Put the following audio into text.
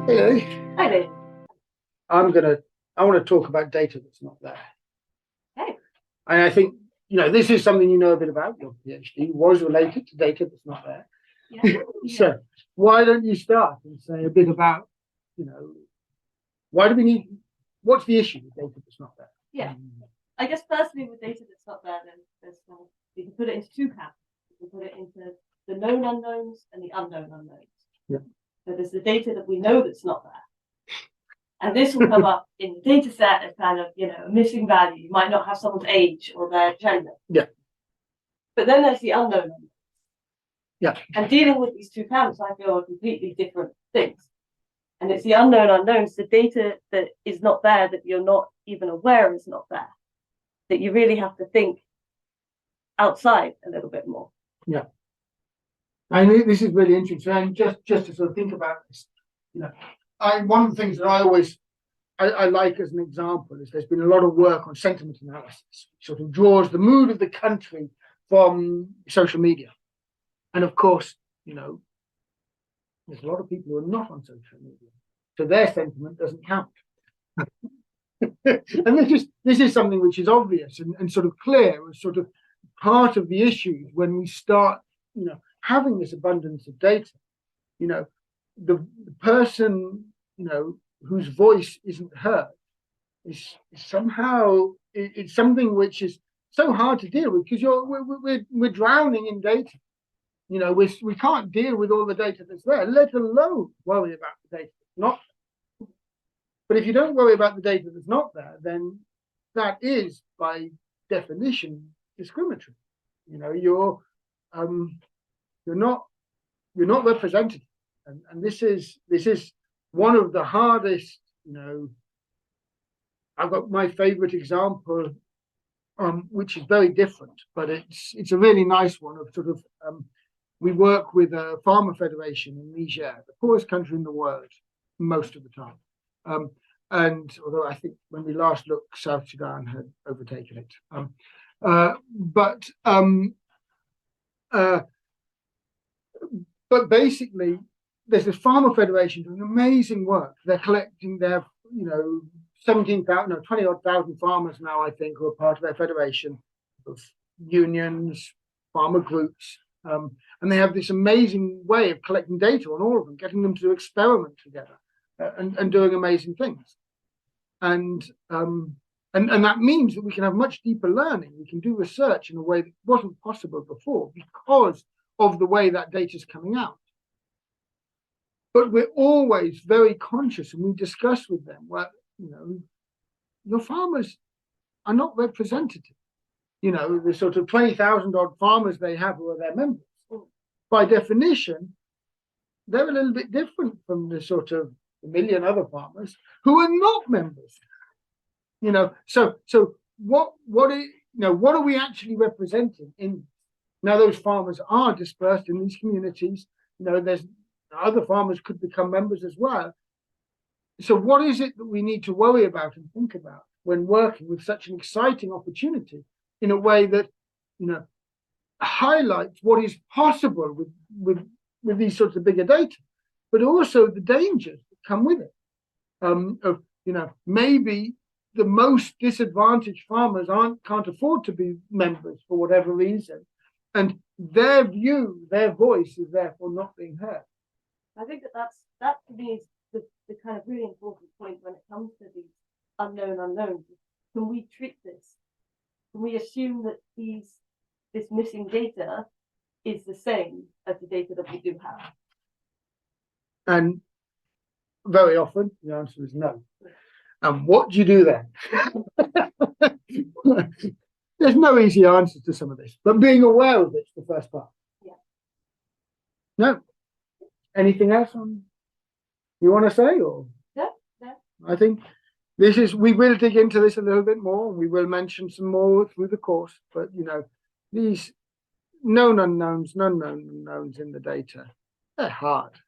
Hello. Hi there. I want to talk about data that's not there. Hey. And I think, this is something you know a bit about. Your PhD was related to data that's not there. Yeah. So why don't you start and say a bit about, why do we need, what's the issue with data that's not there? Yeah. I guess firstly with data that's not there, then you can put it into two camps. You can put it into the known unknowns and the unknown unknowns. Yeah. So there's the data that we know that's not there. And this will come up in the data set as kind of, a missing value. You might not have someone's age or their gender. Yeah. But then there's the unknown unknowns. Yeah. And dealing with these two camps, I feel, are completely different things. And it's the unknown unknowns, the data that is not there, that you're not even aware is not there, that you really have to think outside a little bit more. Yeah. I think this is really interesting. And just to sort of think about this, one of the things that I like as an example is there's been a lot of work on sentiment analysis, which sort of draws the mood of the country from social media. And of course, there's a lot of people who are not on social media, so their sentiment doesn't count. And this is something which is obvious and sort of clear as sort of part of the issue when we start, having this abundance of data. The person, whose voice isn't heard is somehow it's something which is so hard to deal with because we're drowning in data. We can't deal with all the data that's there, let alone worry about the data that's not there. But if you don't worry about the data that's not there, then that is by definition discriminatory. You're not representative, and this is one of the hardest. I've got my favorite example, which is very different, but it's a really nice one of sort of. We work with a farmer federation in Niger, the poorest country in the world, most of the time. And although I think when we last looked, South Sudan had overtaken it. But basically, there's this farmer federation doing amazing work. They're collecting their, 20 odd thousand farmers now, I think, who are part of their federation of unions, farmer groups. And they have this amazing way of collecting data on all of them, getting them to experiment together and doing amazing things. And that means that we can have much deeper learning. We can do research in a way that wasn't possible before because of the way that data is coming out. But we're always very conscious, and we discuss with them, your farmers are not representative. The sort of 20,000 odd farmers they have who are their members. By definition, they're a little bit different from the sort of a million other farmers who are not members. So what are we actually representing in? Now those farmers are dispersed in these communities. There's other farmers could become members as well. So what is it that we need to worry about and think about when working with such an exciting opportunity in a way that, highlights what is possible with these sorts of bigger data, but also the dangers that come with it. Maybe the most disadvantaged farmers can't afford to be members for whatever reason, and their view, their voice is therefore not being heard. I think that to me is the kind of really important point when it comes to these unknown unknowns. Can we treat this? Can we assume that this missing data is the same as the data that we do have? And very often the answer is no. And what do you do then? There's no easy answer to some of this, but being aware of it's the first part. Yeah. No. Anything else you want to say? Or no. I think we will dig into this a little bit more, and we will mention some more through the course, but these known unknowns, non-known unknowns in the data, they're hard.